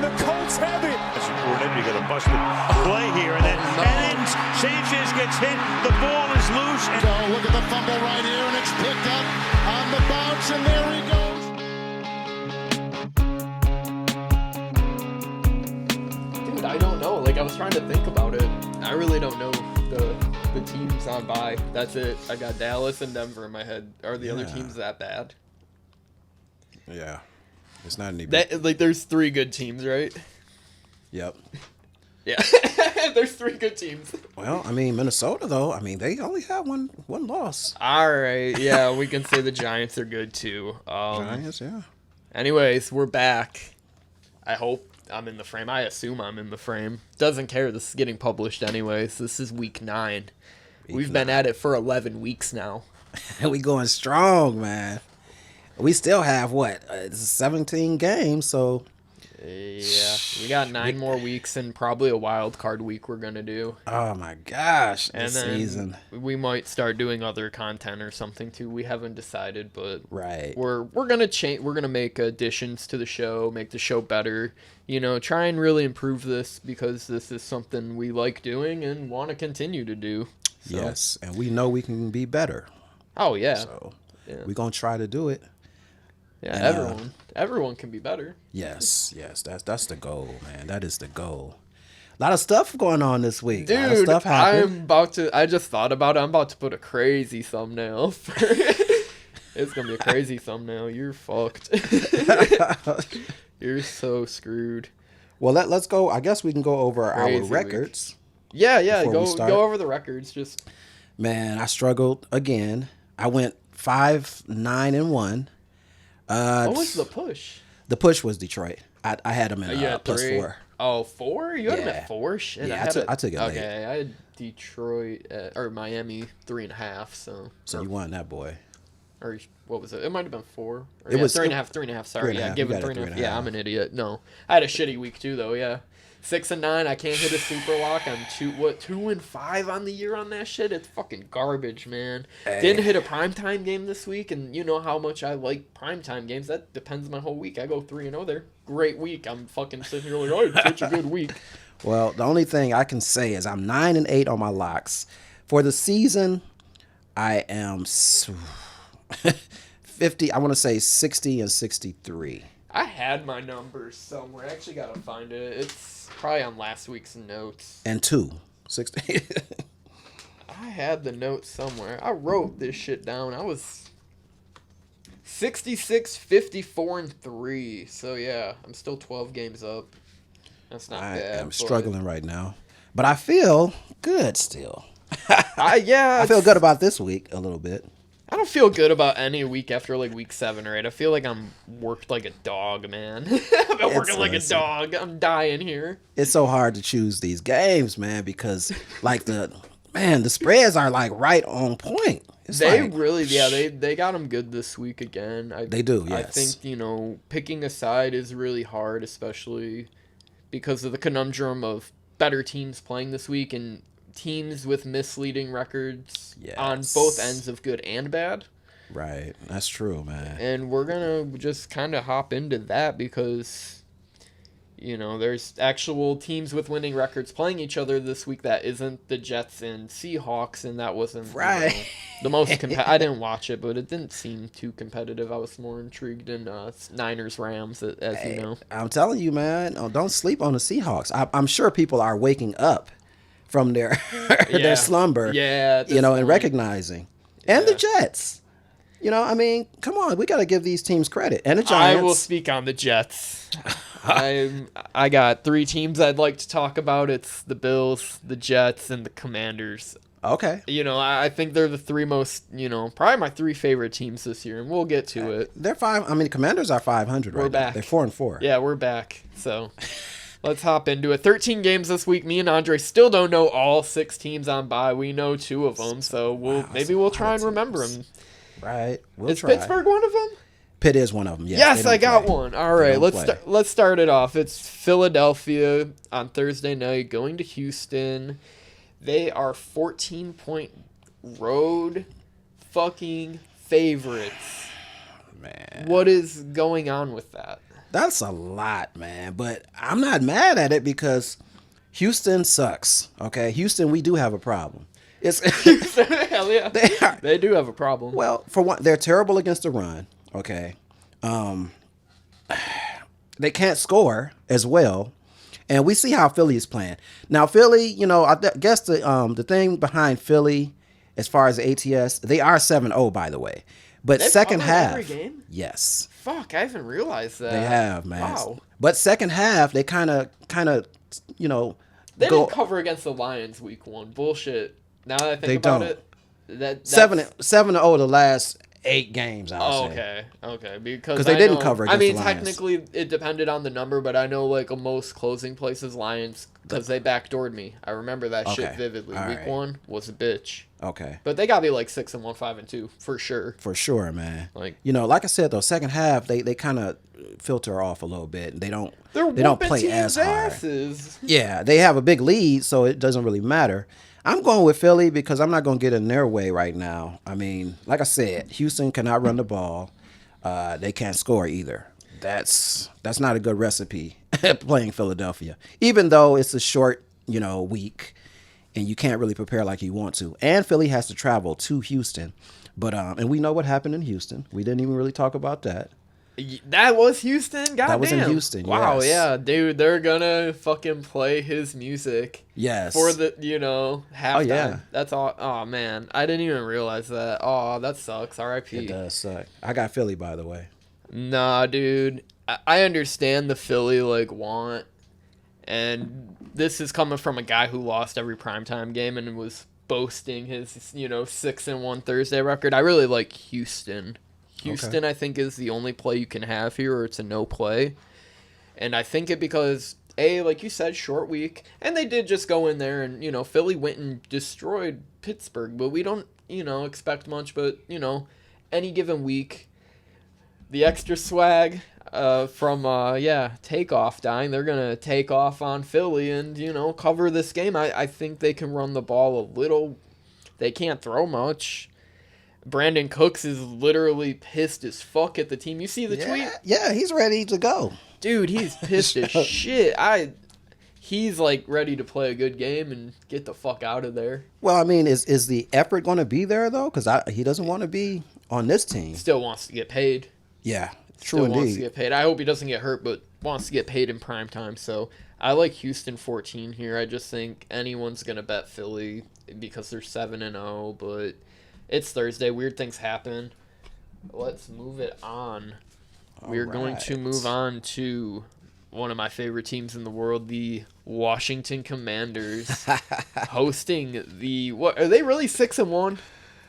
the Colts have it. That's a coordinator. You got a busted play here, and then Sanchez gets hit. The ball is loose. And look at the fumble right here, and it's picked up on the bounce, and there he goes. Dude, I don't know. Like, I was trying to think about it. I really don't know the teams on bye. That's it. I got Dallas and Denver in my head. Are the other teams that bad? Yeah. It's not any big. Like, there's 3 good teams, right? Yep. Yeah. There's 3 good teams. Well, I mean, Minnesota, though, I mean, they only have one loss. All right. Yeah, we can say the Giants are good, too. Giants, yeah. Anyways, we're back. I hope I'm in the frame. I assume I'm in the frame. Doesn't care. This is getting published anyways. This is week 9. We've been at it for 11 weeks now. And we going strong, man. We still have, it's 17 games, so. Yeah, we got 9 more weeks and probably a wild card week we're going to do. Oh, my gosh, and this then season. We might start doing other content or something, too. We haven't decided, but right. we're going to change. We're going to make additions to the show, make the show better. You know, try and really improve this because this is something we like doing and want to continue to do. So. Yes, and we know we can be better. Oh, yeah. So we're going to try to do it. Yeah, and, everyone can be better. Yes, that's the goal, man. That is the goal. A lot of stuff going on this week. Dude, a lot of stuff happened. I just thought about it. I'm about to put a crazy thumbnail. It's going to be a crazy thumbnail. You're fucked. You're so screwed. Well, let's go. I guess we can go over Crazy our records. Week. Yeah. Go over the records. Just man, I struggled again. I went 5-9-1. What was the push? The push was Detroit. I had them in +4. Oh, 4? You had them at 4? Shit, yeah, I took it late. Okay, I had Detroit or Miami 3.5. So you won that, boy. Or what was it? It might have been 4. Or, it was 3.5. 3.5. Sorry, give it 3.5. Yeah, I'm an idiot. No, I had a shitty week too, though. Yeah, 6-9. I can't hit a super lock. I'm 2-5 on the year on that shit. It's fucking garbage, man. Hey. Didn't hit a primetime game this week, and you know how much I like primetime games. That depends my whole week. I go 3-0 there. Great week. I'm fucking sitting here like, oh, it's such a good week. Well, the only thing I can say is I'm 9-8 on my locks for the season. I am 50. I want to say 60-63. I had my numbers somewhere. I actually got to find it. It's probably on last week's notes. And 60. I had the notes somewhere. I wrote this shit down. I was 66, 54-3. So yeah, I'm still 12 games up. That's not bad. I'm struggling right now, but I feel good still. Yeah, I feel good about this week a little bit. I don't feel good about any week after like week 7 or 8. I feel like I'm worked like a dog, man. I've been working like a dog. I'm dying here. It's so hard to choose these games, man, because like the spreads are like right on point. It's they got them good this week again. They do, yes. I think, picking a side is really hard, especially because of the conundrum of better teams playing this week and teams with misleading records on both ends of good and bad. Right. That's true, man. And we're going to just kind of hop into that because, there's actual teams with winning records playing each other this week that isn't the Jets and Seahawks, and that wasn't the most I didn't watch it, but it didn't seem too competitive. I was more intrigued in Niners-Rams, as you know. I'm telling you, man, don't sleep on the Seahawks. I'm sure people are waking up from their their slumber, and recognizing. And the Jets. Come on, we got to give these teams credit. And the Giants. I will speak on the Jets. I got 3 teams I'd like to talk about. It's the Bills, the Jets, and the Commanders. Okay. I think they're the 3 most, probably my 3 favorite teams this year, and we'll get to it. They're 5. I mean, the Commanders are 500 right now. We're back. They're 4-4. Yeah, we're back. So let's hop into it. 13 games this week. Me and Andre still don't know all 6 teams on bye. We know 2 of them, so we'll try and remember them. Right. Is Pittsburgh one of them? Pitt is one of them. Yes, I got one. All right, let's start it off. It's Philadelphia on Thursday night going to Houston. They are 14-point road fucking favorites. man. What is going on with that? That's a lot, man. But I'm not mad at it because Houston sucks. Okay, Houston, we do have a problem. It's Hell yeah, they do have a problem. Well, for one, they're terrible against the run. Okay, they can't score as well, and we see how Philly is playing now. Philly, you know, I guess the thing behind Philly, as far as the ATS, they are 7-0, by the way. But They've second covered half, every game? yes, Fuck, I haven't realized that. they have, man. Wow. But second half, they kind of, you know, They didn't cover against the Lions week 1. Bullshit. Now that I think about it, that's 7-0 the last 8 games. Okay, because they didn't cover against I mean, the Lions. technically, it depended on the number, but I know like most closing places Lions because they backdoored me. I remember that shit vividly. All week right. 1 was a bitch. Okay. But they got me like 6-1, 5-2 for sure. For sure, man. Like, you know, like I said though, second half they kind of filter off a little bit. They don't play as hard. Yeah, they have a big lead, so it doesn't really matter. I'm going with Philly because I'm not going to get in their way right now. I mean, like I said, Houston cannot run the ball. They can't score either. That's not a good recipe playing Philadelphia. Even though it's a short, you know, week and you can't really prepare like you want to. And Philly has to travel to Houston. But and we know what happened in Houston. We didn't even really talk about that. That was Houston? Goddamn. That was in Houston, Wow, yes. yeah. Dude, they're gonna fucking play his music. Yes. For the, you know, halftime. Oh, yeah. That's all. Oh, man. I didn't even realize that. Oh, that sucks. R.I.P. It does suck. I got Philly, by the way. Nah, dude. I understand the Philly, like, want. And this is coming from a guy who lost every primetime game and was boasting his, you know, 6-1 Thursday record. I really like Houston. Houston, I think, is the only play you can have here, or it's a no play. And I think it because, like you said, short week. And they did just go in there and, you know, Philly went and destroyed Pittsburgh. But we don't, you know, expect much. But, you know, any given week, the extra swag from Takeoff dying, they're going to take off on Philly and, you know, cover this game. I think they can run the ball a little. They can't throw much. Brandon Cooks is literally pissed as fuck at the team. You see the tweet? Yeah, he's ready to go. Dude, he's pissed as shit. He's like ready to play a good game and get the fuck out of there. Well, I mean, is the effort going to be there though? Because he doesn't want to be on this team. Still wants to get paid. Yeah, true Still indeed. wants to get paid. I hope he doesn't get hurt, but wants to get paid in prime time. So I like Houston 14 here. I just think anyone's gonna bet Philly because they're 7-0, but it's Thursday. Weird things happen. Let's move it on. We're going to move on to one of my favorite teams in the world, the Washington Commanders, hosting the what are they really 6-1?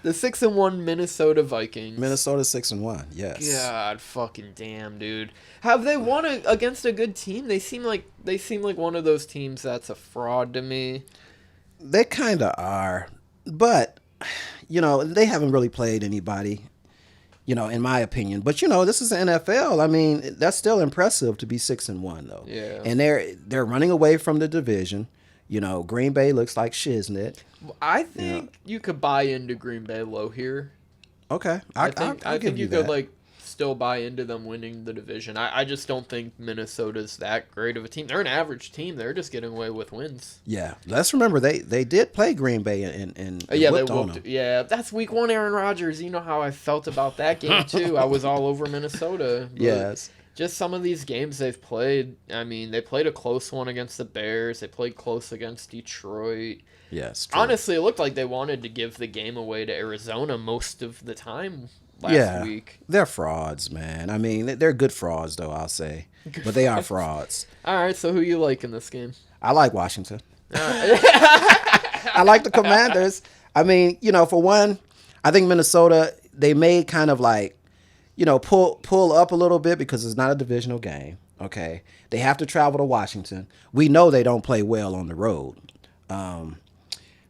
The 6-1 Minnesota Vikings. Minnesota 6-1. Yes. God fucking damn, dude. Have they won against a good team? They seem like one of those teams that's a fraud to me. They kind of are, but you know, they haven't really played anybody, you know, in my opinion. But, you know, this is the NFL. I mean, that's still impressive to be 6-1, though. Yeah. And they're running away from the division. You know, Green Bay looks like shiznit. I think you could buy into Green Bay low here. Okay. I think you could, that. like, still buy into them winning the division. I just don't think Minnesota's that great of a team. They're an average team. They're just getting away with wins. Yeah. Let's remember, they did play Green Bay and yeah, whooped they on whooped. them. Yeah, that's week 1 Aaron Rodgers. You know how I felt about that game, too. I was all over Minnesota. Yes. Just some of these games they've played. I mean, they played a close one against the Bears. They played close against Detroit. Yes. True. Honestly, it looked like they wanted to give the game away to Arizona most of the time last week. They're frauds, man. I mean, they're good frauds, though, I'll say. But they are frauds. All right, so who you like in this game? I like Washington. I like the Commanders. I mean, you know, for one, I think Minnesota, they may kind of like, you know, pull up a little bit because it's not a divisional game. Okay. They have to travel to Washington. We know they don't play well on the road.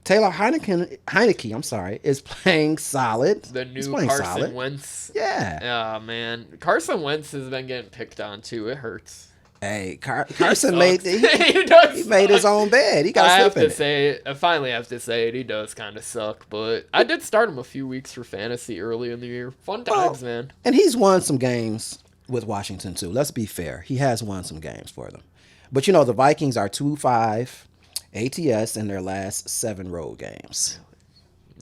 Taylor Heineke, is playing solid. The new playing Carson solid. Wentz. Yeah. Oh, man. Carson Wentz has been getting picked on, too. It hurts. Hey, Carson made he does made his own bed. He got slip in it. I finally have to say it. He does kind of suck, but I did start him a few weeks for fantasy early in the year. Fun times, man. And he's won some games with Washington too. Let's be fair. He has won some games for them. But the Vikings are 2-5 ATS in their last 7 road games.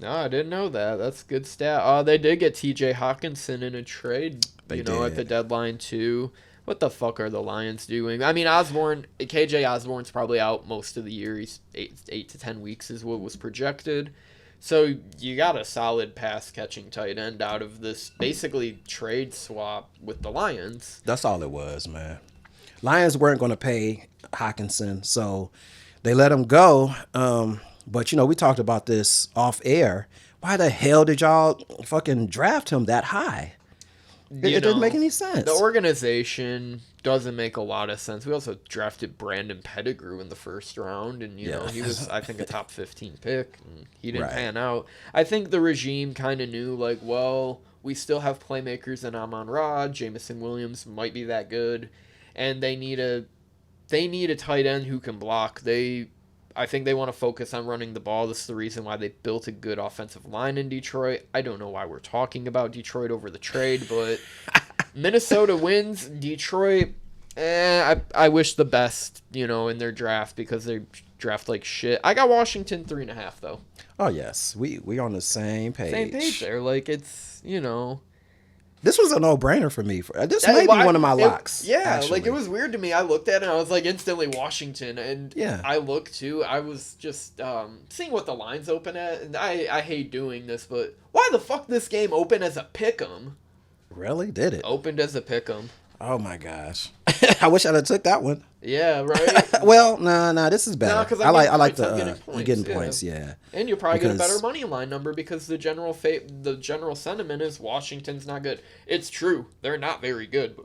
No, I didn't know that. That's a good stat. They did get TJ Hawkinson in a trade, at the deadline too. What the fuck are the Lions doing? I mean, KJ Osborne's probably out most of the year. He's 8 to 10 weeks is what was projected. So you got a solid pass-catching tight end out of this basically trade swap with the Lions. That's all it was, man. Lions weren't going to pay Hawkinson, so they let him go. But, we talked about this off air. Why the hell did y'all fucking draft him that high? It didn't make any sense. The organization doesn't make a lot of sense. We also drafted Brandon Pettigrew in the first round, and he was, I think, a top 15 pick, and he didn't pan out. I think the regime kind of knew, we still have playmakers in Amon-Ra. Jamison Williams might be that good, and they need a tight end who can block. I think they want to focus on running the ball. This is the reason why they built a good offensive line in Detroit. I don't know why we're talking about Detroit over the trade, but Minnesota wins. Detroit, I wish the best, in their draft because they draft like shit. I got Washington 3.5 though. Oh yes, we on the same page. Same page there. It's This was a no-brainer for me. This may be one of my locks. It was weird to me. I looked at it and I was instantly Washington. And I looked too. I was just seeing what the lines open at. And I hate doing this, but why the fuck this game opened as a pick'em? Really? Did it? Opened as a pick'em. Oh my gosh. I wish I'd have took that one. Yeah, right? Well, no, this is better. No, because I like getting points, yeah. And you'll probably get a better money line number because the general sentiment is Washington's not good. It's true. They're not very good.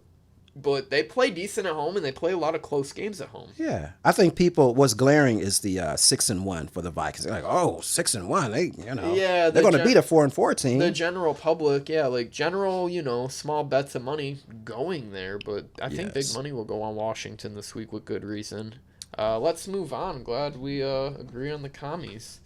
But they play decent at home and they play a lot of close games at home. Yeah. I think what's glaring is the 6-1 for the Vikings. They're like, 6-1. They're going to beat a 4-4 team. The general public, general, small bets of money going there. But I think big money will go on Washington this week with good reason. Let's move on. Glad we agree on the commies.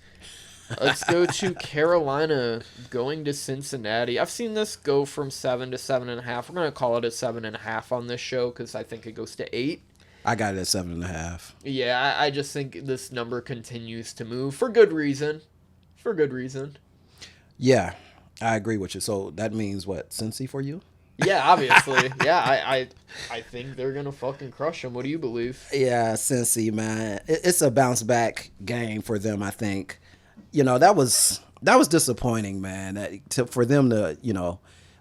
Let's go to Carolina going to Cincinnati. I've seen this go from 7 to 7.5. We're going to call it a 7.5 on this show because I think it goes to 8. I got it at 7.5. Yeah, I just think this number continues to move for good reason. Yeah, I agree with you. So that means what, Cincy for you? Yeah, obviously. Yeah, I think they're going to fucking crush them. What do you believe? Yeah, Cincy, man. It's a bounce back game for them, I think. That was disappointing, man. For them to,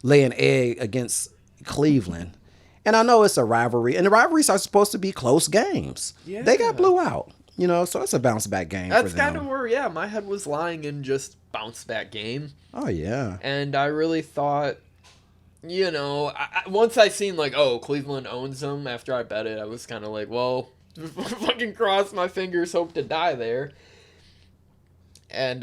lay an egg against Cleveland. And I know it's a rivalry, and the rivalries are supposed to be close games. Yeah. They got blew out, so it's a bounce back game for them. That's kind of where, my head was lying in just bounce back game. Oh, yeah. And I really thought, once I seen Cleveland owns them after I bet it, I was kind of like, well, fucking cross my fingers, hope to die there. And,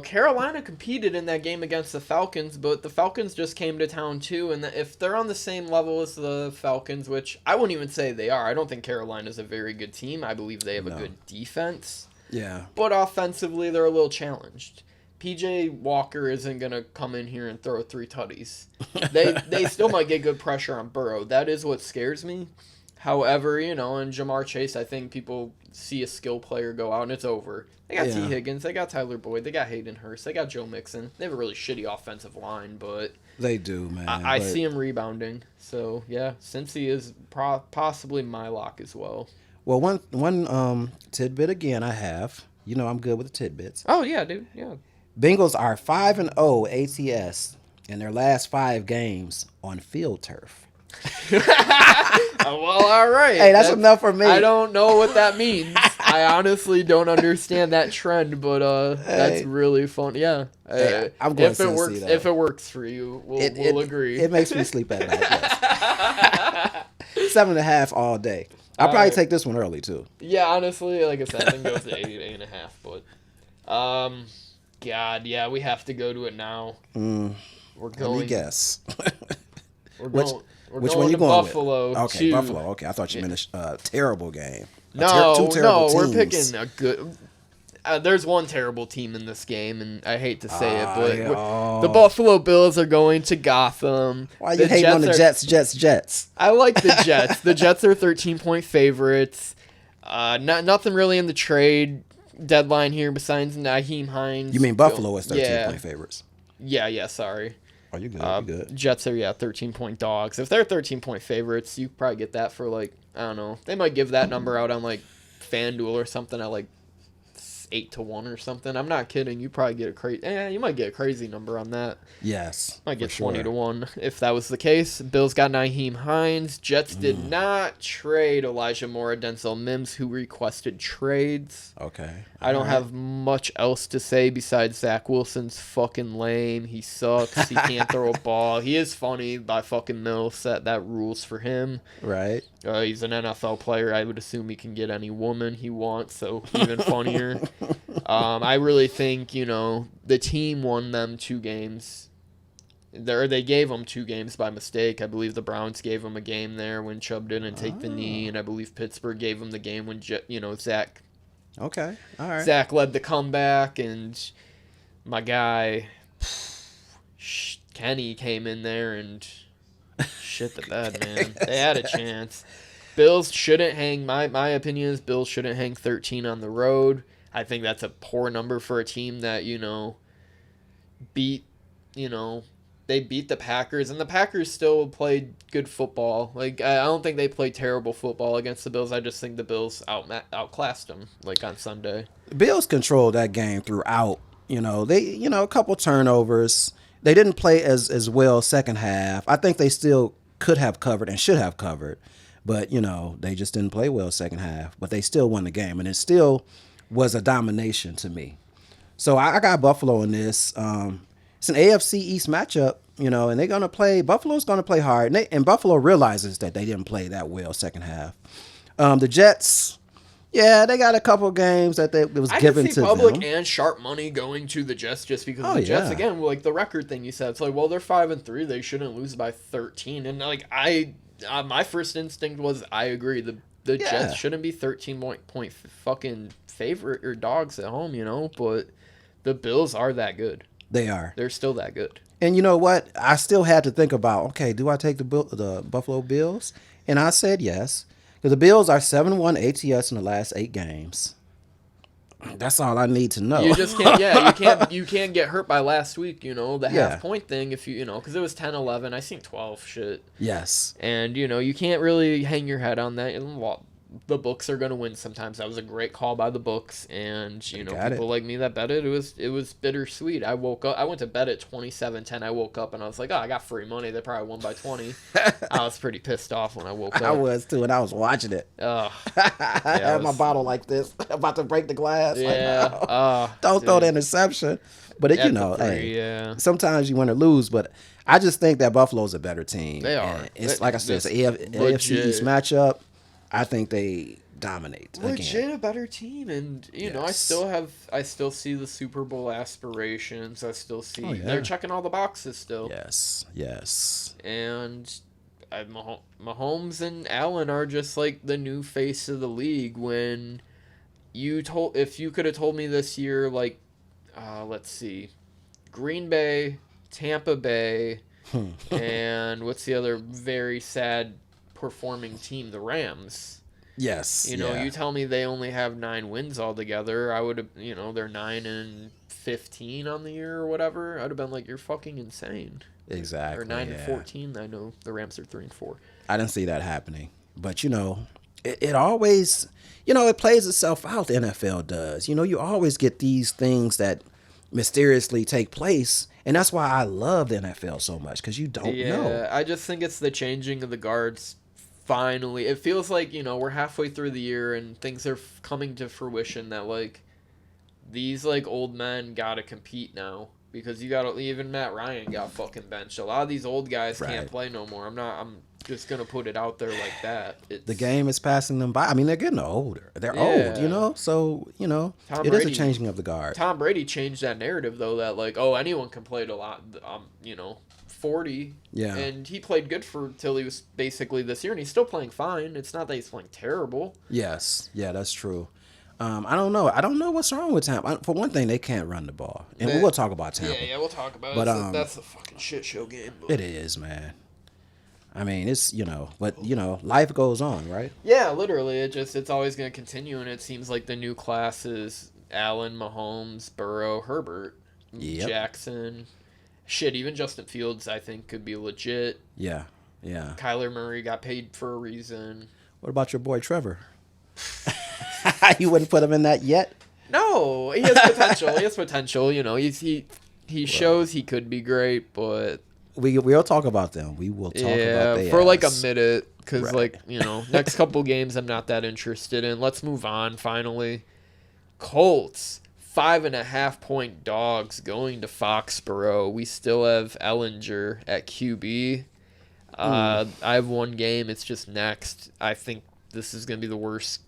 Carolina competed in that game against the Falcons, but the Falcons just came to town too. And if they're on the same level as the Falcons, which I wouldn't even say they are, I don't think Carolina's a very good team. I believe they have a good defense. Yeah. But offensively, they're a little challenged. PJ Walker isn't going to come in here and throw 3 tutties. They still might get good pressure on Burrow. That is what scares me. However, in Jamar Chase, I think people see a skill player go out and it's over. They got T. Higgins, they got Tyler Boyd, they got Hayden Hurst, they got Joe Mixon. They have a really shitty offensive line, but they do, man. I see him rebounding. So yeah, Cincy is possibly my lock as well. Well, one tidbit again I have. I'm good with the tidbits. Oh yeah, dude. Yeah. Bengals are 5-0 ATS in their last 5 games on field turf. Well, all right. Hey, that's enough for me. I don't know what that means. I honestly don't understand that trend, but that's really fun. Yeah, I'm going to works. Though. If it works for you, we'll agree. It makes me sleep at night. Yes. 7.5 all day. I'll probably take this one early too. Yeah, honestly, like I said, I think it goes to 8.5. But, God, yeah, we have to go to it now. We're going. Let me guess. We're Which one you going Buffalo with? Okay, Buffalo. Okay, I thought you meant a terrible game. No, we're picking a good. There's one terrible team in this game, and I hate to say it, but the Buffalo Bills are going to Gotham. Why are you hating on the Jets? I like the Jets. The Jets are 13-point favorites. Nothing really in the trade deadline here besides Nyheim Hines. You mean Buffalo is 13-point favorites? Yeah, sorry. Oh, you good. You good. Jets are, 13-point dogs. If they're 13-point favorites, you probably get that for, I don't know. They might give that number out on, FanDuel or something at, 8-1 or something. I'm not kidding. You probably get you might get a crazy number on that. Yes. Might get 20-1 if that was the case. Bills got Nyheim Hines. Jets did not trade Elijah Moore, Denzel Mims, who requested trades. Okay. I don't have much else to say besides Zach Wilson's fucking lame. He sucks. He can't throw a ball. He is funny by fucking Mills. That rules for him. Right. He's an NFL player. I would assume he can get any woman he wants, so even funnier. I really think, the team won them 2 games. They gave them 2 games by mistake. I believe the Browns gave them a game there when Chubb didn't take the knee, and I believe Pittsburgh gave them the game when, Zach. Okay, all right. Zach led the comeback, and my guy, Kenny, came in there and shit the bed, man. They had a chance. Bills shouldn't hang, my opinion is Bills shouldn't hang 13 on the road. I think that's a poor number for a team that, beat, they beat the Packers, and the Packers still played good football. I don't think they played terrible football against the Bills. I just think the Bills outclassed them, on Sunday. The Bills controlled that game throughout. They, a couple turnovers. They didn't play as well second half. I think they still could have covered and should have covered, but, they just didn't play well second half. But they still won the game, and it still was a domination to me. So I got Buffalo in this. It's an AFC East matchup, and they're going to play. Buffalo's going to play hard. And Buffalo realizes that they didn't play that well second half. The Jets, they got a couple games that it was given to them. I can see public and sharp money going to the Jets just because the Jets, again, the record thing you said. It's they're 5-3. They shouldn't lose by 13. And, my first instinct was I agree. The Jets shouldn't be 13-point fucking favorite or dogs at home, but the Bills are that good. They are. They're still that good. And you know what? I still had to think about, okay, do I take the Buffalo Bills? And I said yes. Because the Bills are 7-1 ATS in the last 8 games. That's all I need to know. You just can't, you can't get hurt by last week, the half-point thing if because it was 10-11. I seen 12 shit. Yes. And, you can't really hang your head on that. The books are going to win sometimes. That was a great call by the books, and people like me that bet it. It was bittersweet. I woke up. I went to bed at 27-10. I woke up and I was like, I got free money. They probably won by 20. I was pretty pissed off when I woke up. I was too, and I was watching it. I had my bottle like this, about to break the glass. Yeah. Don't throw the interception. But hey, sometimes you want to lose. But I just think that Buffalo's a better team. They are. And it's like I said, it's an AFC East matchup. I think they dominate. Legit a better team, and I still see the Super Bowl aspirations. I still see they're checking all the boxes still. Yes. And Mahomes and Allen are just the new face of the league. When if you could have told me this year, let's see, Green Bay, Tampa Bay, and what's the other very sad performing team, the Rams. Yes. You tell me they only have 9 wins altogether. I would have, they're 9-15 on the year or whatever. I'd have been like, you're fucking insane. Exactly. Or 9-14. I know the Rams are 3-4. I didn't see that happening, but it always, it plays itself out. The NFL does. You always get these things that mysteriously take place. And that's why I love the NFL so much, because you don't know. Yeah, I just think it's the changing of the guards. Finally, it feels like we're halfway through the year and things are coming to fruition that these old men gotta compete now, because even Matt Ryan got fucking benched. A lot of these old guys can't play no more. I'm just gonna put it out there like that. The game is passing them by. I mean, they're getting older. They're old, so it is a changing of the guard. Tom Brady changed that narrative though, that anyone can play it a lot. 40. Yeah. And he played good till he was basically this year, and he's still playing fine. It's not that he's playing terrible. Yes. Yeah, that's true. I don't know. I don't know what's wrong with Tampa. For one thing, they can't run the ball. And we'll talk about Tampa. Yeah, we'll talk about it. That's a fucking shit show game. But. It is, man. I mean, it's, but, life goes on, right? Yeah, literally. It's always going to continue, and it seems like the new class is Allen, Mahomes, Burrow, Herbert, Jackson. Shit, even Justin Fields, I think, could be legit. Yeah, yeah. Kyler Murray got paid for a reason. What about your boy Trevor? You wouldn't put him in that yet? No, he has potential. He has potential. He shows he could be great, but... We'll talk about them. We will talk about them. For like a minute, because next couple games I'm not that interested in. Let's move on. Finally, Colts 5.5-point dogs going to Foxborough. We still have Ellinger at QB. I have one game. It's just next. I think this is gonna be the worst.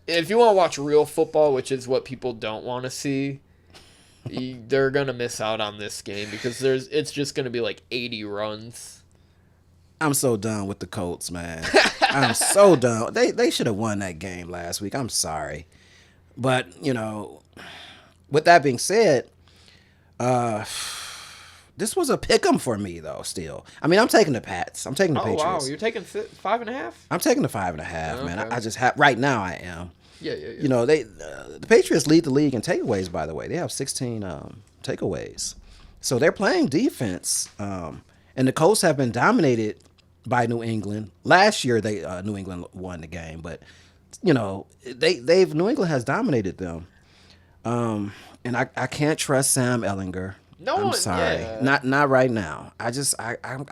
If you want to watch real football, which is what people don't want to see. They're going to miss out on this game because it's just going to be like 80 runs. I'm so done with the Colts, man. I'm so done. They should have won that game last week. I'm sorry. But, with that being said, this was a pick'em for me, though, still. I mean, I'm taking the Pats. I'm taking the Patriots. Oh, wow. You're taking 5.5? I'm taking the 5.5, man. I just have, right now I am. Yeah. The Patriots lead the league in takeaways, by the way. They have 16 takeaways. So they're playing defense. And the Colts have been dominated by New England. Last year, New England won the game. But, New England has dominated them. And I can't trust Sam Ellinger. No, I'm sorry. Yeah. Not right now. I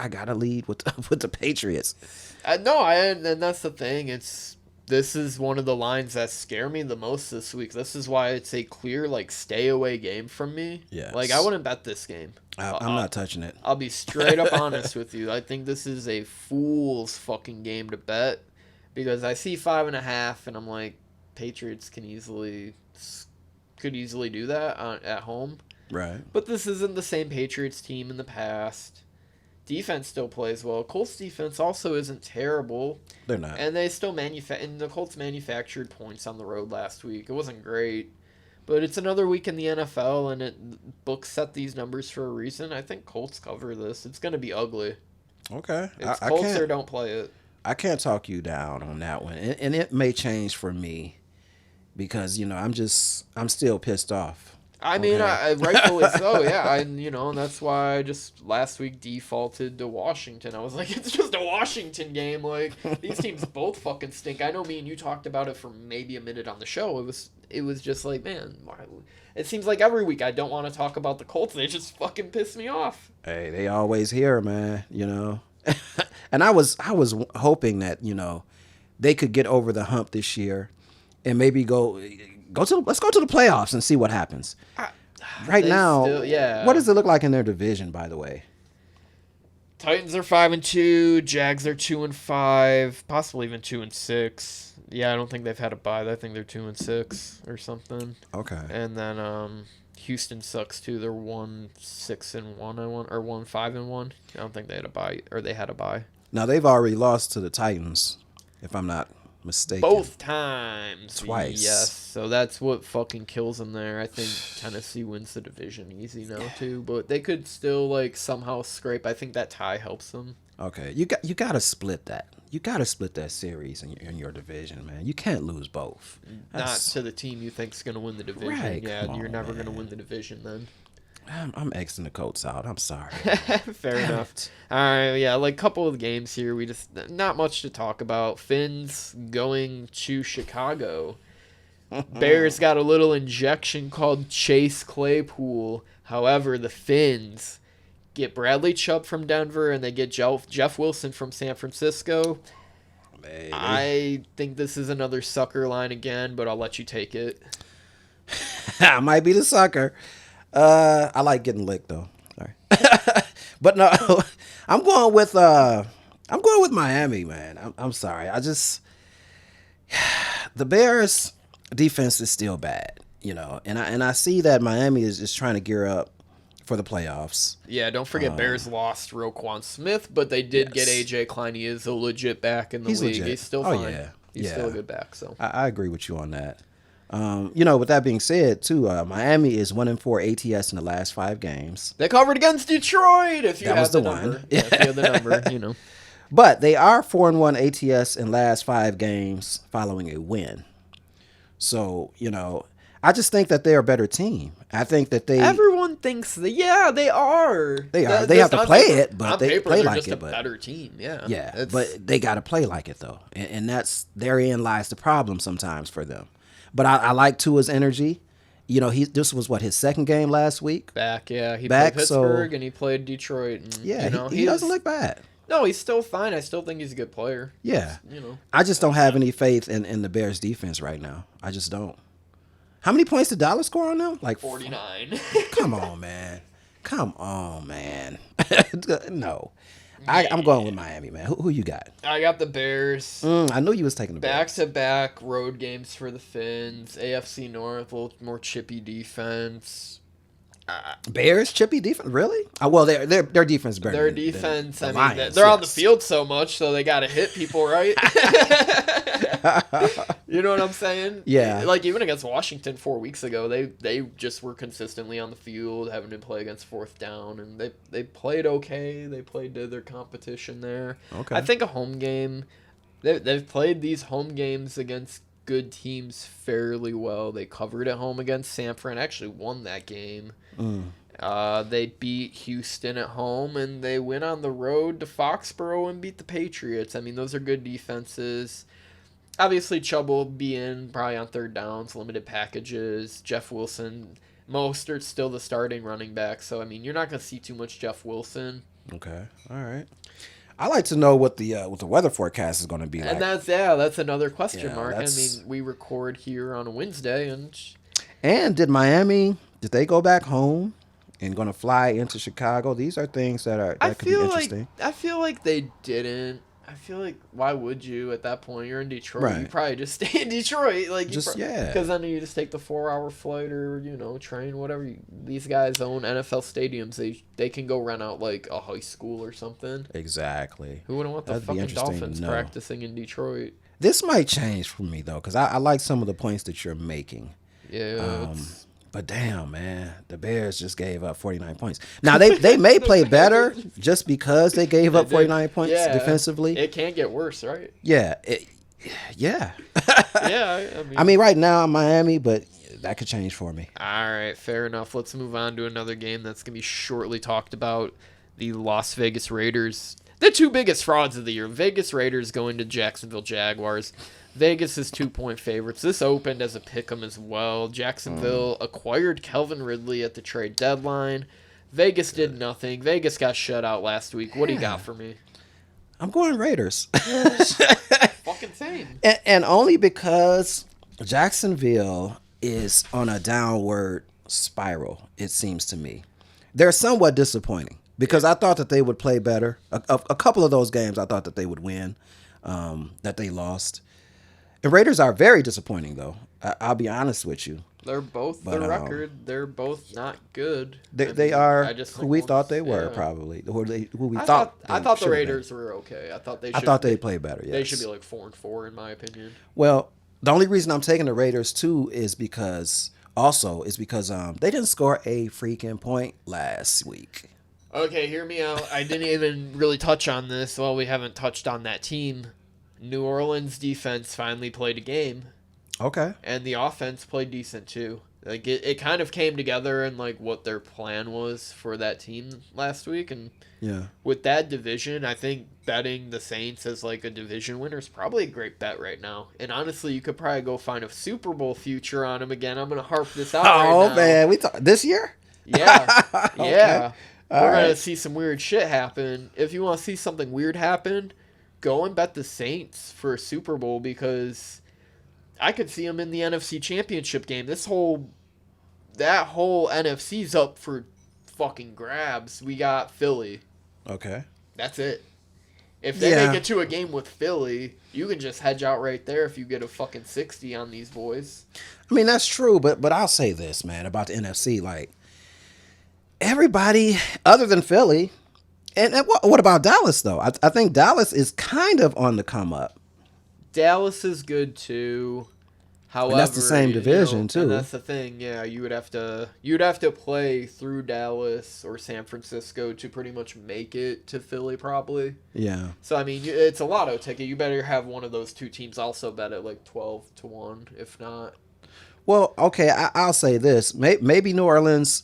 got to lead with the Patriots. And that's the thing. This is one of the lines that scare me the most this week. This is why it's a clear, stay away game from me. Yes. I wouldn't bet this game. I'm not touching it. I'll be straight up honest with you. I think this is a fool's fucking game to bet because I see 5.5 and I'm like, Patriots could easily do that at home. Right. But this isn't the same Patriots team in the past. Defense still plays well. Colts defense also isn't terrible. They're not. And they still and the Colts manufactured points on the road last week. It wasn't great. But it's another week in the NFL, and books set these numbers for a reason. I think Colts cover this. It's going to be ugly. Okay. It's Colts or don't play it. I can't talk you down on that one. And it may change for me because, I'm still pissed off. I mean, I rightfully so, yeah. And that's why I just last week defaulted to Washington. I was like, it's just a Washington game. These teams both fucking stink. I know me and you talked about it for maybe a minute on the show. It was just like, man, it seems like every week I don't want to talk about the Colts. They just fucking piss me off. Hey, they always here, man, And I was hoping that, they could get over the hump this year and maybe let's go to the playoffs and see what happens. Right now, what does it look like in their division, by the way? Titans are 5-2, Jags are 2-5, possibly even 2-6. Yeah, I don't think they've had a bye. I think they're 2-6 or something. Okay. And then Houston sucks too. They're 1-6-1, or 1-5-1. I don't think they had a bye, or they had a bye. Now they've already lost to the Titans, if I'm not mistaken. Both times. Twice. Yes. So that's what fucking kills them there. I think Tennessee wins the division easy now too, but they could still somehow scrape. I think that tie helps them. Okay. You got to split that. You got to split that series in your division, man. You can't lose both. Not to the team you think's going to win the division. Right, yeah, you're never going to win the division then. I'm Xing the Colts out. I'm sorry. Fair enough. All right, yeah, a couple of games here. We just not much to talk about. Finns going to Chicago. Bears got a little injection called Chase Claypool. However, the Finns get Bradley Chubb from Denver and they get Jeff Wilson from San Francisco. Maybe. I think this is another sucker line again, but I'll let you take it. I might be the sucker. I like getting licked though. Sorry. But no, I'm going with Miami, man. I'm sorry. The Bears defense is still bad, and I see that Miami is just trying to gear up for the playoffs. Yeah, don't forget Bears lost Roquan Smith, but they did get A.J. Klein. He is a legit back in the league. Legit. He's still fine. Yeah. He's still a good back. So I agree with you on that. With that being said, too, Miami is 1-4 ATS in the last 5 games. They covered against Detroit. If you that have was the number. one. Yeah, if you have the number, But they are 4-1 ATS in last 5 games following a win. So, I just think that they're a better team. I think that everyone thinks that. Yeah, they are. They are. They have to play it, but they play like it. But a better team. Yeah. Yeah, but they got to play like it though, and that's therein lies the problem sometimes for them. But I like Tua's energy. This was his second game last week. He played Pittsburgh and he played Detroit. And, he doesn't look bad. No, he's still fine. I still think he's a good player. Yeah. I just don't have any faith in the Bears defense right now. I just don't. How many points did Dallas score on them? Like 49. Come on, man. No. I'm going with Miami, man. Who you got? I got the Bears. I knew you was taking the Bears. Back-to-back road games for the Finns. AFC North, a little more chippy defense. Bears chippy defense, really? Well, their defense better. Their defense. The I mean, Lions, they're on the field so much, so they got to hit people, right? You know what I'm saying? Yeah. Like even against Washington 4 weeks ago, they just were consistently on the field, having to play against fourth down, and they played okay. They played to their competition there. Okay. I think a home game. They've played these home games against good teams fairly well. They covered at home against San Fran, actually won that game. They beat Houston at home, and they went on the road to Foxborough and beat the Patriots. I mean, those are good defenses. Obviously, Chubb will be in probably on third downs, limited packages. Jeff Wilson, Mostert's still the starting running back, so I mean, you're not going to see too much Jeff Wilson. Okay, all right. I like to know what the weather forecast is going to be like. And that's another question mark. I mean, we record here on a Wednesday, and did they go back home and going to fly into Chicago? These are things that could be interesting. I feel like they didn't. I feel like why would you at that point? You're in Detroit. Right. You probably just stay in Detroit, Because then you just take the 4-hour flight or train, whatever. These guys own NFL stadiums. They can go rent out like a high school or something. Exactly. Who wouldn't want the fucking Dolphins practicing in Detroit? This might change for me though, because I like some of the points that you're making. Yeah. But damn, man, the Bears just gave up 49 points. Now, they may play better just because they gave up 49 points defensively. It can't get worse, right? Yeah. Yeah. Yeah. I mean, right now I'm Miami, but that could change for me. All right, fair enough. Let's move on to another game that's going to be shortly talked about. The Las Vegas Raiders, the 2 biggest frauds of the year. Vegas Raiders going to Jacksonville Jaguars. Vegas is 2-point favorites. This opened as a pick'em as well. Jacksonville acquired Calvin Ridley at the trade deadline. Vegas did nothing. Vegas got shut out last week. What do you got for me? I'm going Raiders. Fucking same. And only because Jacksonville is on a downward spiral, it seems to me. They're somewhat disappointing because I thought that they would play better. A couple of those games I thought that they would win, that they lost. The Raiders are very disappointing, though. I'll be honest with you. They're both the record. They're both not good. They are who we thought they were, probably. Who we thought. I thought the Raiders were okay. I thought they played better. Yes. They should be like 4-4 in my opinion. Well, the only reason I'm taking the Raiders too is because they didn't score a freaking point last week. Okay, hear me out. I didn't even really touch on this. Well, we haven't touched on that team. New Orleans defense finally played a game. Okay. And the offense played decent too. Like it kind of came together and like what their plan was for that team last week. And with that division, I think betting the Saints as like a division winner is probably a great bet right now. And honestly, you could probably go find a Super Bowl future on them again. I'm gonna harp this out. Oh right man, this year? Yeah, Okay. Yeah. We're right. gonna see some weird shit happen. If you want to see something weird happen, go and bet the Saints for a Super Bowl because I could see them in the NFC Championship game. That whole NFC's up for fucking grabs. We got Philly. Okay. That's it. If they make it to a game with Philly, you can just hedge out right there if you get a fucking 60 on these boys. I mean, that's true, but I'll say this, man, about the NFC. Like, everybody other than Philly. And what about Dallas, though? I think Dallas is kind of on the come up. Dallas is good, too. However, and that's the same division, too. And that's the thing, yeah. You'd have to play through Dallas or San Francisco to pretty much make it to Philly, probably. Yeah. So, I mean, it's a lotto ticket. You better have one of those two teams also bet at like 12-1, if not. Well, okay, I'll say this. Maybe New Orleans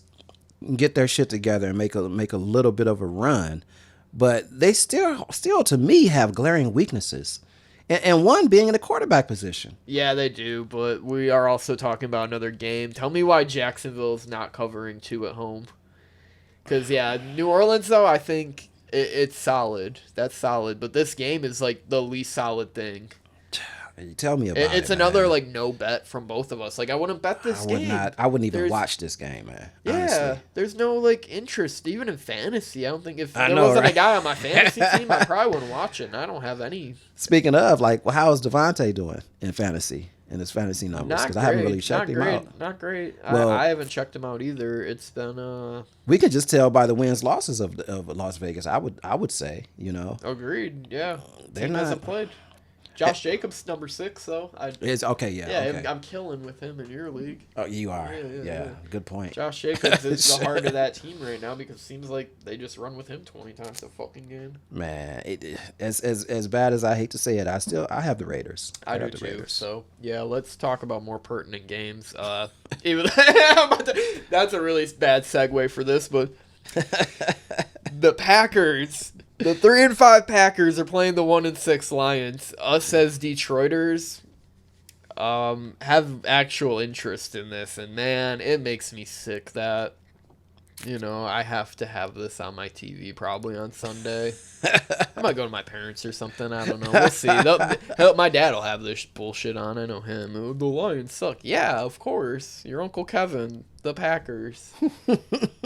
get their shit together and make a little bit of a run, but they still to me have glaring weaknesses. And one being in the quarterback position. Yeah, they do, but we are also talking about another game. Tell me why Jacksonville's not covering 2 at home. Because, yeah, New Orleans, though, I think it's solid. That's solid. But this game is, like, the least solid thing. Tell me about it. It's another, man. Like, no bet from both of us. Like, I wouldn't bet this game. I wouldn't even watch this game, man. Yeah, honestly. There's no, like, interest, even in fantasy. I don't think if there wasn't a guy on my fantasy team, I probably wouldn't watch it. And I don't have any. Speaking of, like, well, how is Devontae doing in fantasy, in his fantasy numbers? Because I haven't really checked him out. Not great. Well, I haven't checked him out either. It's been we can just tell by the wins losses of Las Vegas. I would say, you know. Agreed. Yeah, they're not. Hasn't played. Josh Jacobs, number 6, though. It's okay, yeah. Yeah, okay. I'm killing with him in your league. Oh, you are. Yeah. Good point. Josh Jacobs is the heart of that team right now because it seems like they just run with him 20 times a fucking game. Man, as bad as I hate to say it, I have the Raiders. I do too. Raiders. So yeah, let's talk about more pertinent games. Even that's a really bad segue for this, but the Packers. The 3-5 Packers are playing the 1-6 Lions. Us as Detroiters have actual interest in this, and man, it makes me sick that I have to have this on my TV probably on Sunday. I might go to my parents or something. I don't know. We'll see. My dad will have this bullshit on. I know him. Oh, the Lions suck. Yeah, of course. Your Uncle Kevin, the Packers.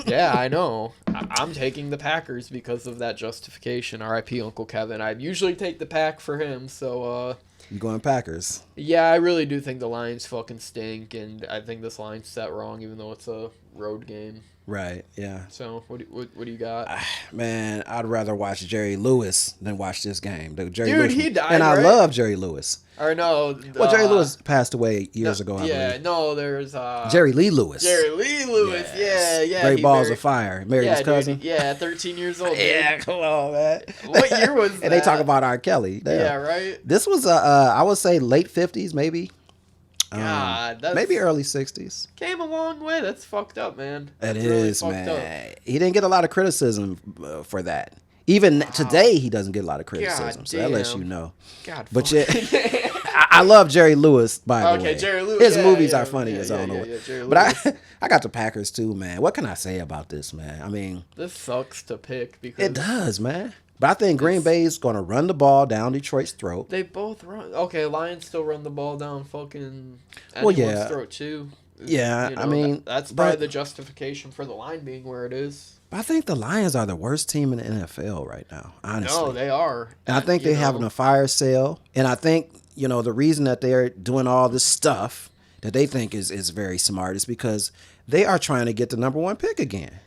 Yeah, I know. I'm taking the Packers because of that justification. R.I.P. Uncle Kevin. I usually take the pack for him, so you going Packers? Yeah, I really do think the Lions fucking stink, and I think this line's set wrong, even though it's a road game. Right. Yeah. So what do you got? Man, I'd rather watch Jerry Lewis than watch this game. He died, and right? I love Jerry Lewis. Or no. Well, Jerry Lewis passed away years ago. Yeah. No, there's Jerry Lee Lewis. Jerry Lee Lewis. Yes. Yeah. Great Balls of Fire. Married his cousin. Dude, 13 years old. Yeah, come on, man. What year was that? And they talk about R. Kelly. Damn. Yeah, right. This was I would say late 50s, maybe. God, maybe early 60s. Came a long way. That's fucked up, man. It is, really, man. He didn't get a lot of criticism for that. Even today, he doesn't get a lot of criticism. So that lets you know. God, but I love Jerry Lewis, by the way. Okay, Jerry Lewis. His movies are funny as all know. But I got the Packers too, man. What can I say about this, man? I mean, this sucks to pick because it does, man. But I think Green Bay's going to run the ball down Detroit's throat. They both run. Okay, Lions still run the ball down fucking anyone's throat too. Yeah, I mean, that's probably the justification for the line being where it is. I think the Lions are the worst team in the NFL right now, honestly. No, they are. And I think they're having a fire sale. And I think, the reason that they're doing all this stuff that they think is very smart is because they are trying to get the number 1 pick again.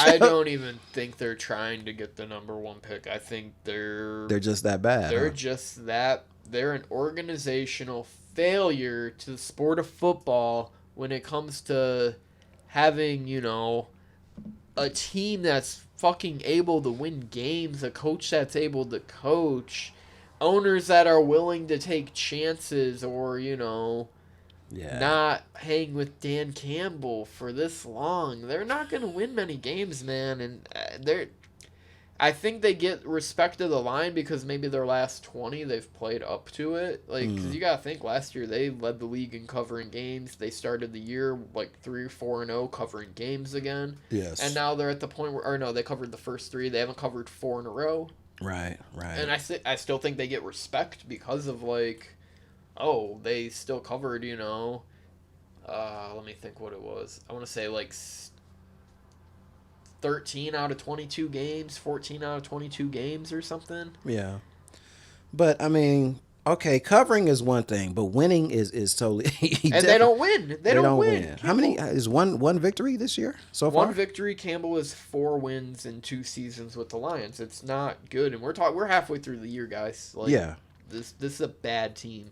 I don't even think they're trying to get the number 1 pick. I think they're just that bad. They're just that. They're an organizational failure to the sport of football when it comes to having, a team that's fucking able to win games, a coach that's able to coach, owners that are willing to take chances or, not hang with Dan Campbell for this long. They're not going to win many games, man. And I think they get respect to the line because maybe their last 20 they've played up to it. Like, because you got to think last year they led the league in covering games. They started the year like 3-4-0 covering games again. Yes. And now they're at the point where, they covered the first 3. They haven't covered 4 in a row. Right. And I still think they get respect because of like, they still covered, let me think what it was. I want to say like 13 out of 22 games, 14 out of 22 games or something. Yeah. But, I mean, Okay, covering is one thing, but winning is totally different. And they don't win. They don't win. How many is one victory this year so far? One victory. Campbell is 4 wins in 2 seasons with the Lions. It's not good, and we're halfway through the year, guys. Like, yeah, this is a bad team.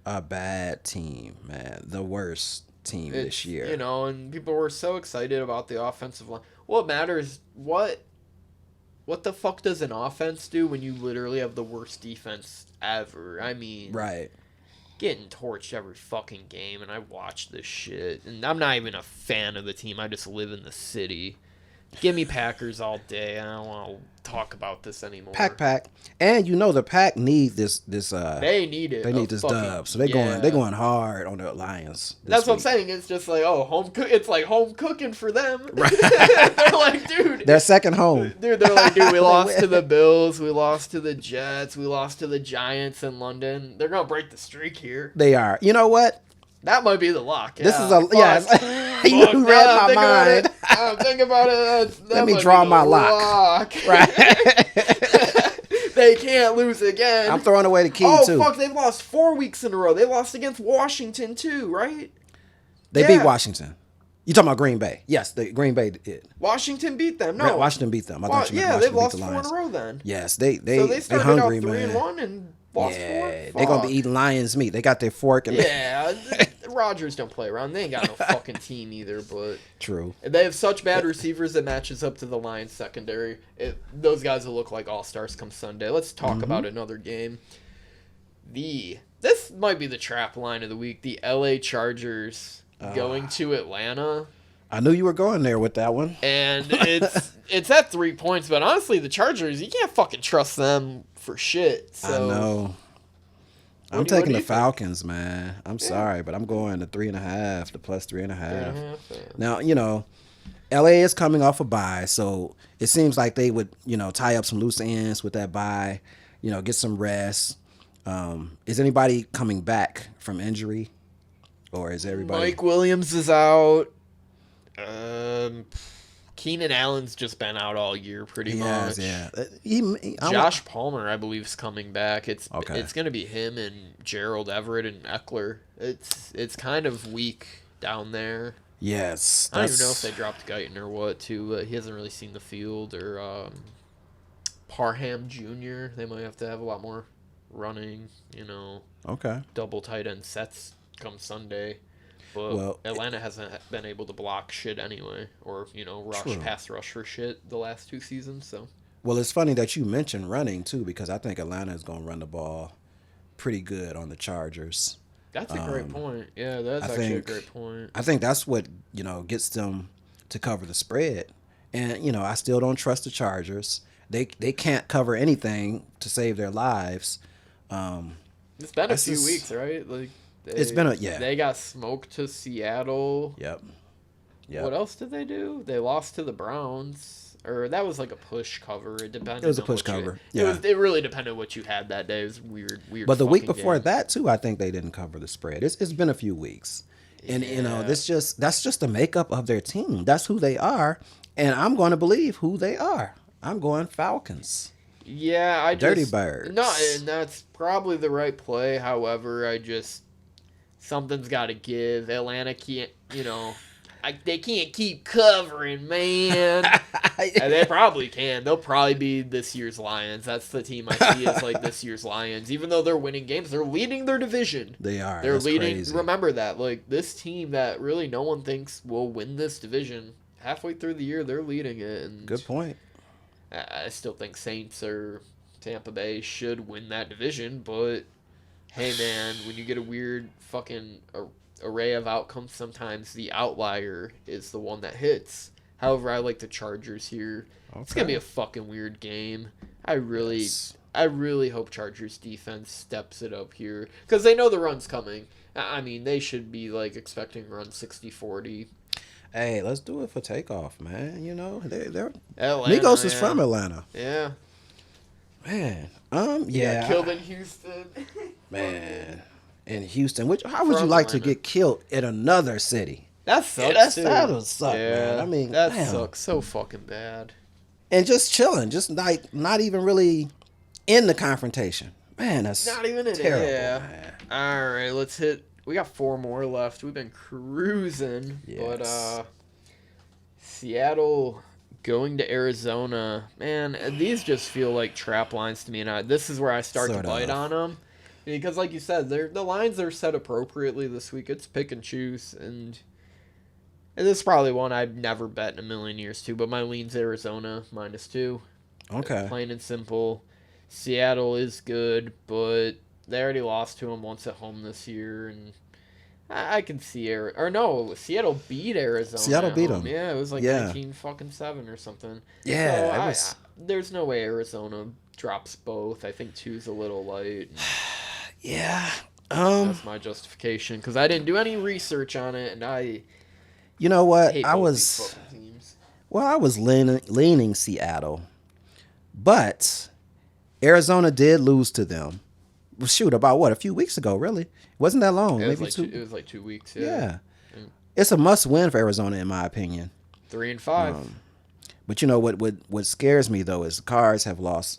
A bad team, man. The worst team this year. You know, and people were so excited about the offensive line. What matters? What the fuck does an offense do when you literally have the worst defense ever? I mean, right. Getting torched every fucking game, and I watch this shit. And I'm not even a fan of the team. I just live in the city. Give me Packers all day. I don't want to talk about this anymore. Pack. And you know the Pack need this they need it. They need this dub. So they're going hard on the Lions. That's what I'm saying. It's just like, it's like home cooking for them. Right. They're like, dude. Their second home. Dude, they're like, dude, we lost to the Bills, we lost to the Jets, we lost to the Giants in London. They're gonna break the streak here. They are. You know what? That might be the lock. This is you read my mind. Think about it. Let me draw my lock. Right. They can't lose again. I'm throwing away the key too. Oh fuck! They've lost 4 weeks in a row. They lost against Washington too, right? They beat Washington. You talking about Green Bay? Yes, Green Bay did. Washington beat them. No, Washington beat them. I thought you meant they've Washington lost 4 in a row then. Yes, they started hungry, out 3-1 and lost 4. They're gonna be eating Lions meat. They got their fork and Rodgers don't play around. They ain't got no fucking team either. But true. They have such bad receivers that matches up to the Lions secondary. Those guys will look like all-stars come Sunday. Let's talk about another game. This might be the trap line of the week. The LA Chargers going to Atlanta. I knew you were going there with that one. And it's at 3 points, but honestly, the Chargers, you can't fucking trust them for shit. So. I know. I'm taking the Falcons, man. I'm sorry, but I'm going to 3.5, the plus 3.5. Now, you know, LA is coming off a bye, so it seems like they would, tie up some loose ends with that bye, get some rest. Is anybody coming back from injury? Or is everybody... Mike Williams is out. Keenan Allen's just been out all year, pretty much. Yeah. Josh Palmer, I believe, is coming back. It's going to be him and Gerald Everett and Eckler. It's kind of weak down there. Yes. I don't even know if they dropped Guyton or what, too. He hasn't really seen the field. Or Parham Jr., they might have to have a lot more running, Okay. Double tight end sets come Sunday. But Atlanta hasn't been able to block shit anyway, or pass rush for shit the last 2 seasons. So, well, it's funny that you mentioned running too, because I think Atlanta is going to run the ball pretty good on the Chargers. That's a great point. Yeah, that's actually a great point. I think that's what gets them to cover the spread, and I still don't trust the Chargers. They can't cover anything to save their lives. It's been a few weeks, right? Like. It's been They got smoked to Seattle. Yep. What else did they do? They lost to the Browns, or that was like a push cover. It depended. It was a push cover. It really depended on what you had that day. It was weird. But the week before that too, I think they didn't cover the spread. It's been a few weeks, and that's just the makeup of their team. That's who they are, and I'm going to believe who they are. I'm going Falcons. Yeah, Dirty Birds. No, and that's probably the right play. However, something's got to give. Atlanta can't, they can't keep covering, man. And they probably can. They'll probably be this year's Lions. That's the team I see as like this year's Lions. Even though they're winning games, they're leading their division. They are. They're leading. Crazy. Remember that. Like this team that really no one thinks will win this division. Halfway through the year, they're leading it. And good point. I still think Saints or Tampa Bay should win that division, but hey, man, when you get a weird fucking array of outcomes, sometimes the outlier is the one that hits. However, I like the Chargers here. Okay. It's going to be a fucking weird game. I really hope Chargers defense steps it up here because they know the run's coming. I mean, they should be like expecting run 60-40. Hey, let's do it for takeoff, man. They're Atlanta, Migos is from Atlanta. Yeah. Man, killed in Houston. Man, in Houston. How would you like to get killed in another city? That sucks. That would suck, man. I mean, that sucks so fucking bad. And just chilling, just not even really in the confrontation. Man, that's not even an terrible, yeah. man. All right, let's hit. We got 4 more left. We've been cruising, but Seattle going to Arizona, man. These just feel like trap lines to me, and this is where I start to bite on them, because, like you said, the lines are set appropriately this week. It's pick and choose, and this is probably one I'd never bet in a million years too. But my lean's Arizona -2. Okay, plain and simple. Seattle is good, but they already lost to them once at home this year, and I can see Seattle beat Arizona. Seattle beat them. Yeah, it was like 19-7 or something. Yeah, so there's no way Arizona drops both. I think 2's a little light. Yeah, that's my justification, because I didn't do any research on it, and you know what? hate I both was these fucking teams. well, I was leaning Seattle, but Arizona did lose to them. Shoot, about what, a few weeks ago? Really, it wasn't that long. It Maybe was like 2 2 weeks. Yeah. It's a must-win for Arizona, in my opinion. 3-5. But you know what scares me though is the Cards have lost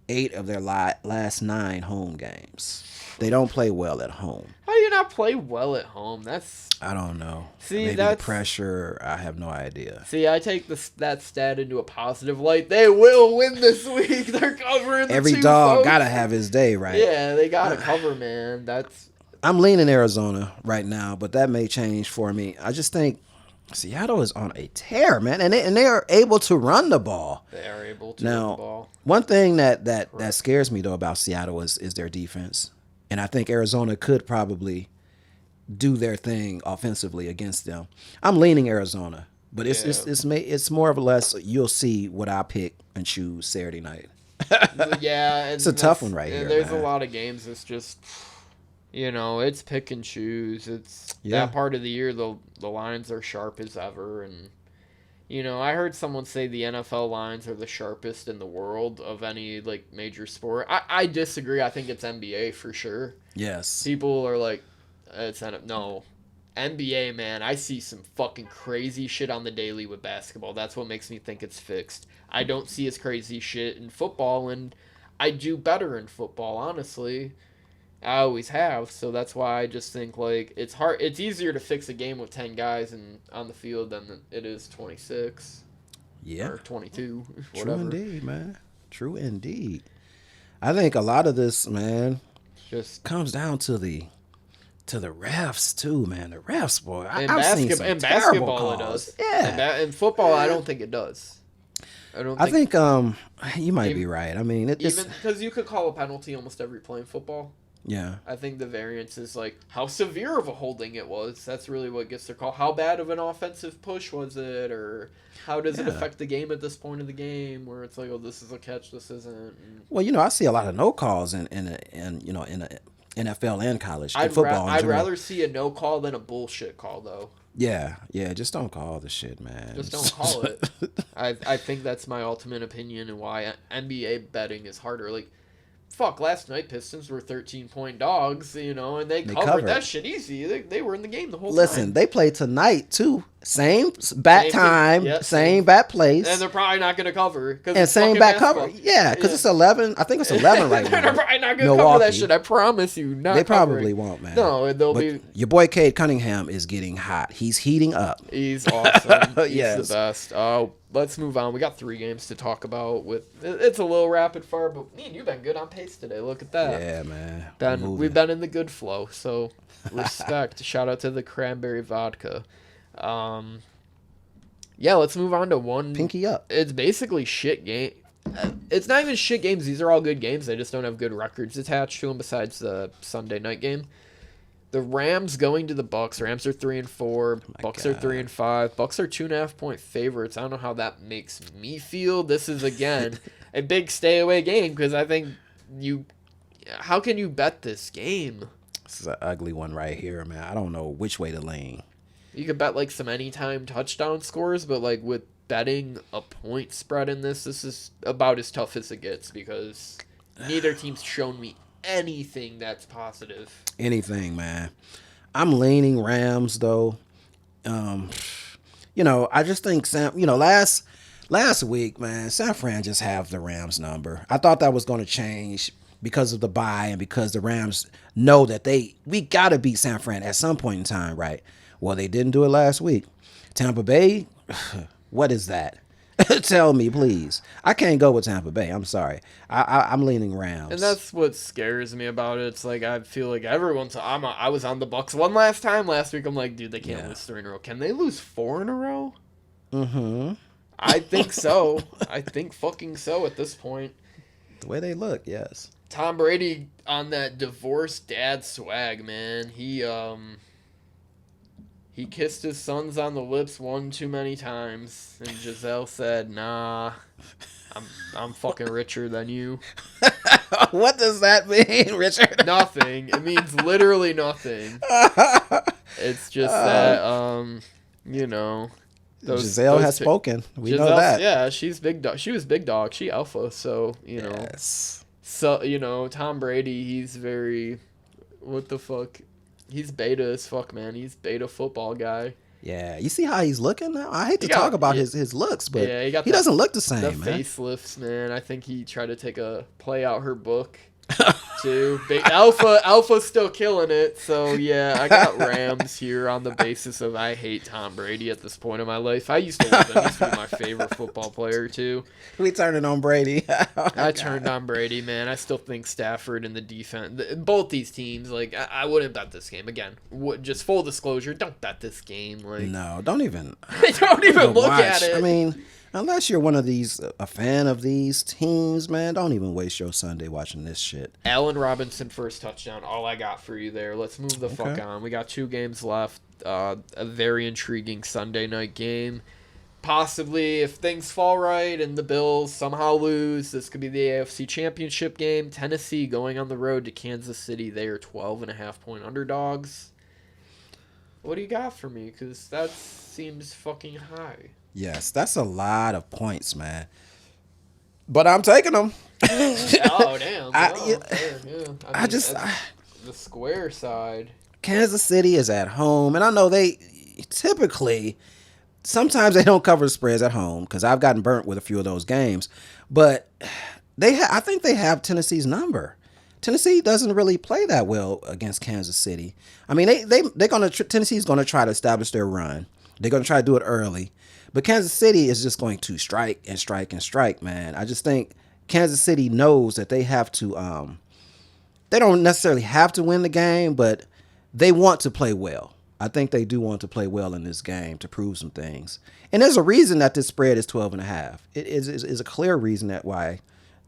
8 of their last 9 home games. They don't play well at home. How do you not play well at home? I don't know. See, maybe the pressure. I have no idea. See, I take that stat into a positive light. They will win this week. They're covering. Every dog gotta have his day, right? Yeah, they gotta cover, man. I'm leaning Arizona right now, but that may change for me. I just think Seattle is on a tear, man, and they are able to run the ball. They are able to run the ball. One thing that scares me though about Seattle is their defense, and I think Arizona could probably do their thing offensively against them. I'm leaning Arizona, but it's more or less you'll see what I pick and choose Saturday night. Yeah, it's a tough one right here. There's a lot of games. It's just, it's pick and choose. It's that part of the year. The lines are sharp as ever, and I heard someone say the NFL lines are the sharpest in the world of any like major sport. I disagree. I think it's NBA for sure. Yes. People are like, no, NBA, man. I see some fucking crazy shit on the daily with basketball. That's what makes me think it's fixed. I don't see as crazy shit in football, and I do better in football, honestly. I always have, so that's why I just think like it's hard. It's easier to fix a game with 10 guys on the field than it is 26. Yeah. Or 22. True Whatever. indeed, man. True indeed. I think a lot of this, man, just comes down to the refs too, man. The refs, boy. I've seen some basketball calls. It does. Yeah. In football, I don't think it does. I think you might be right. I mean, even because you could call a penalty almost every play in football. Yeah. I think the variance is like how severe of a holding it was. That's really what gets their call. How bad of an offensive push was it, or how does it affect the game at this point of the game, where it's like, oh, this is a catch, this isn't. Well, I see a lot of no calls in NFL and college football. I'd rather see a no call than a bullshit call, though. Yeah, just don't call the shit, man. Just don't call it. I think that's my ultimate opinion, and why NBA betting is harder. Like, fuck, last night Pistons were 13-point dogs, and they covered that shit easy. They were in the game the whole time. Listen, they play tonight too. Same bat time, same bat place. And they're probably not going to cover. And same bat cover. Yeah, because it's 11. I think it's 11 right now. They're probably not going to cover that shit. I promise you. They probably won't, man. No, they'll be. Your boy Cade Cunningham is getting hot. He's heating up. He's awesome. He's the best. Let's move on. We got 3 games to talk about. It's a little rapid fire, but me and you've been good on pace today. Look at that. Yeah, man. We've been in the good flow, so respect. Shout out to the cranberry vodka. Let's move on to one. Pinky up. It's basically shit game. It's not even shit games. These are all good games. They just don't have good records attached to them besides the Sunday night game. The Rams going to the Bucks. Rams are 3-4. Bucks are 3-5. Bucks are 2.5-point favorites. I don't know how that makes me feel. This is again a big stay away game because I think how can you bet this game? This is an ugly one right here, man. I don't know which way to lean. You could bet like some anytime touchdown scores, but like with betting a point spread in this is about as tough as it gets because neither team's shown me anything that's positive. Anything, man. I'm leaning Rams though. I just think last week, man, San Fran just have the Rams number. I thought that was going to change because of the bye and because the Rams know that we got to beat San Fran at some point in time, right? Well, they didn't do it last week. Tampa Bay, what is that? Tell me, please. I can't go with Tampa Bay. I'm sorry. I'm leaning Rams. And that's what scares me about it. It's like I feel like everyone's. I was on the Bucks one last time last week. I'm like, dude, they can't lose 3 in a row. Can they lose 4 in a row? Mm-hmm. I think so. I think fucking so at this point. The way they look, yes. Tom Brady on that divorced dad swag, man. He kissed his sons on the lips one too many times, and Giselle said, "Nah, I'm fucking richer than you." What does that mean, Richard? Nothing. It means literally nothing. It's just that Giselle has spoken. We know that. Yeah, she's big dog. She was big dog. She alpha. So Yes. So Tom Brady. He's very. What the fuck? He's beta as fuck, man. He's beta football guy. Yeah, you see how he's looking now? I hate to talk about his looks, but he doesn't look the same, man. The facelifts, man. I think he tried to take a play out her book, too. Alpha's still killing it, so yeah, I got Rams here on the basis of I hate Tom Brady at this point in my life. I used to love him. He used to be my favorite football player, too. We turning on Brady. I turned on Brady, man. I still think Stafford and the defense, both these teams, like, I wouldn't bet this game. Again, just full disclosure, don't bet this game. Like, no, don't even. Don't even look at it. I mean, unless you're one of these, a fan of these teams, man, don't even waste your Sunday watching this shit. Allen Robinson first touchdown. All I got for you there. Let's move the fuck on. We got 2 games left. A very intriguing Sunday night game. Possibly, if things fall right and the Bills somehow lose, this could be the AFC Championship game. Tennessee going on the road to Kansas City. They are 12.5-point underdogs. What do you got for me? Because that seems fucking high. Yes, that's a lot of points, man. But I'm taking them. Oh, damn. The square side. Kansas City is at home, and I know they typically, sometimes they don't cover spreads at home because I've gotten burnt with a few of those games. But I think they have Tennessee's number. Tennessee doesn't really play that well against Kansas City. I mean, Tennessee's gonna try to establish their run. They're gonna try to do it early, but Kansas City is just going to strike and strike and strike, man. I just think Kansas City knows that they have to. They don't necessarily have to win the game, but they want to play well. I think they do want to play well in this game to prove some things. And there's a reason that this spread is 12.5. It is a clear reason that why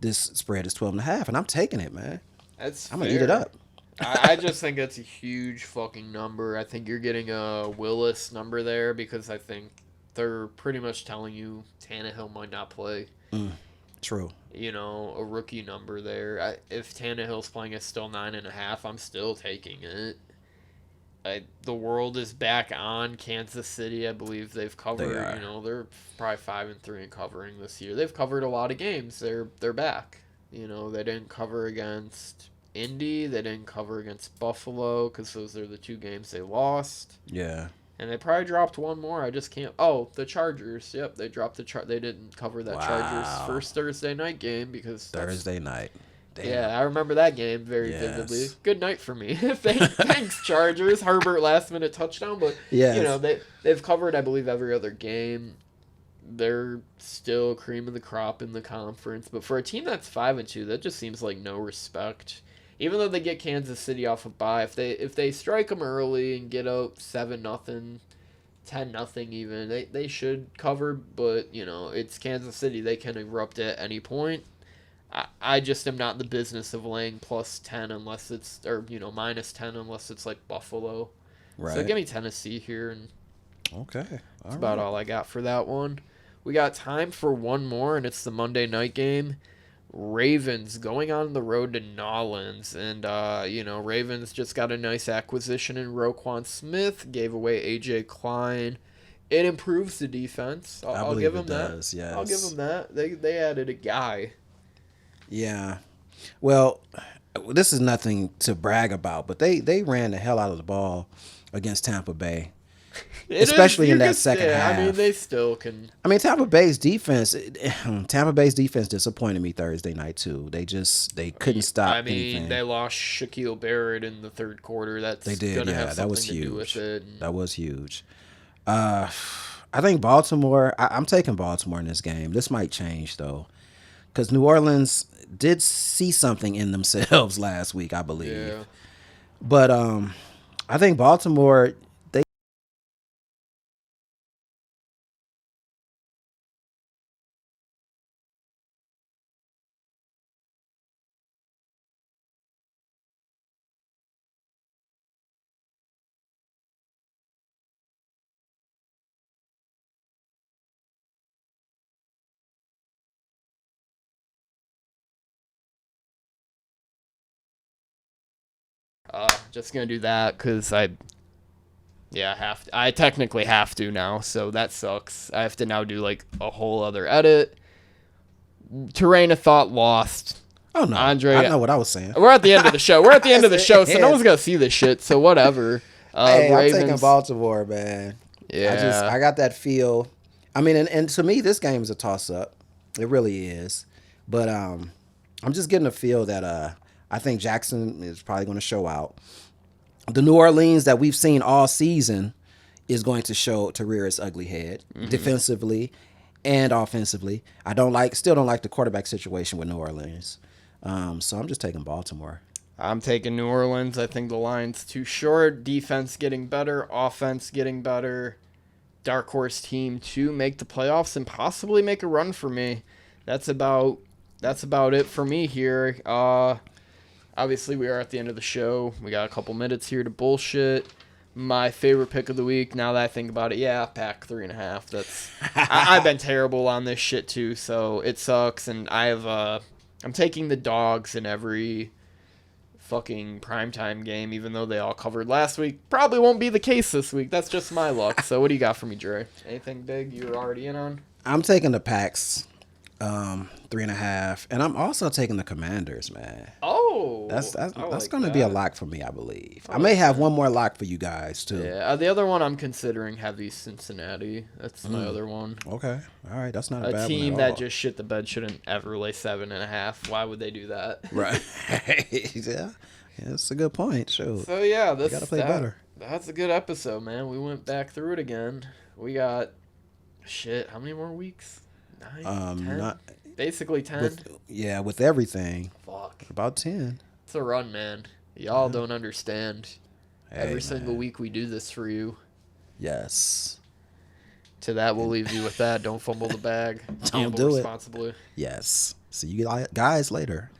this spread is 12.5, and I'm taking it, man. I'm gonna eat it up. I just think that's a huge fucking number. I think you're getting a Willis number there because I think they're pretty much telling you Tannehill might not play. True. A rookie number there. If Tannehill's playing at still 9.5, I'm still taking it. The world is back on Kansas City. I believe they've covered. They're probably 5-3 in covering this year. They've covered a lot of games. They're back. They didn't cover against Indy. They didn't cover against Buffalo because those are the 2 games they lost. Yeah. And they probably dropped one more. I just can't. Oh, the Chargers. Yep, they dropped They didn't cover that Chargers first Thursday night game because Thursday night. Damn. Yeah, I remember that game very vividly. Good night for me. Thanks, Chargers. Herbert last-minute touchdown, but they've covered, I believe, every other game. They're still cream of the crop in the conference, but for a team that's 5-2, that just seems like no respect. Even though they get Kansas City off a bye, if they strike them early and get out 7-0, 10-0 even, they should cover. But it's Kansas City; they can erupt at any point. I just am not in the business of laying +10 unless it's -10 unless it's like Buffalo. Right. So give me Tennessee here, and that's about all I got for that one. We got time for one more, and it's the Monday night game. Ravens going on the road to Nolans, and Ravens just got a nice acquisition in Roquan Smith, gave away AJ Klein. It improves the defense. I'll give them that. Yes. I'll give them that. They added a guy. Yeah. Well, this is nothing to brag about, but they ran the hell out of the ball against Tampa Bay. especially in that second half. I mean, they still can. I mean, Tampa Bay's defense disappointed me Thursday night too. They couldn't stop. I mean, anything. they lost Shaquille Barrett in the third quarter. They did. Gonna have that was something to huge. do with it. That was huge. I think Baltimore. I'm taking Baltimore in this game. This might change though, because New Orleans did see something in themselves last week, I believe. Yeah. But I think Baltimore. Just gonna do that because I have to. I technically have to now, so that sucks. I have to now do like a whole other edit. Terrain of thought lost. Oh no, Andre, I know what I was saying. We're at the end of the show. So no one's gonna see this shit. So whatever. Hey, Ravens, I'm taking Baltimore, man. Yeah, I got that feel. I mean, and to me, this game is a toss up. It really is. But I'm just getting a feel that I think Jackson is probably going to show out. The New Orleans that we've seen all season is going to rear its ugly head defensively and offensively. Still don't like the quarterback situation with New Orleans. So I'm just taking Baltimore. I'm taking New Orleans. I think the line's too short. Defense getting better, offense getting better. Dark horse team to make the playoffs and possibly make a run for me. That's about it for me here. Obviously, we are at the end of the show. We got a couple minutes here to bullshit. My favorite pick of the week, now that I think about it, Pack 3.5. That's I've been terrible on this shit too, so it sucks. And I'm taking the dogs in every fucking primetime game, even though they all covered last week. Probably won't be the case this week. That's just my luck. So what do you got for me, Dre? Anything big you're already in on? I'm taking the Packs. 3.5, and I'm also taking the Commanders, man. Oh, that's going to be a lock for me, I believe. I may have one more lock for you guys too. Yeah, the other one I'm considering heavy Cincinnati. That's my other one. Okay, all right, that's not a bad one. A team that just shit the bed shouldn't ever lay 7.5. Why would they do that? Right. Yeah, that's a good point. Sure. So yeah, you gotta play better. That's a good episode, man. We went back through it again. We got how many more weeks? 9, 10? Not basically 10. With everything. Fuck. About 10. It's a run, man. Y'all don't understand. Hey, Every single week we do this for you. Yes. To that, we'll leave you with that. Don't fumble the bag. Don't Gamble do responsibly. Yes. See you guys later.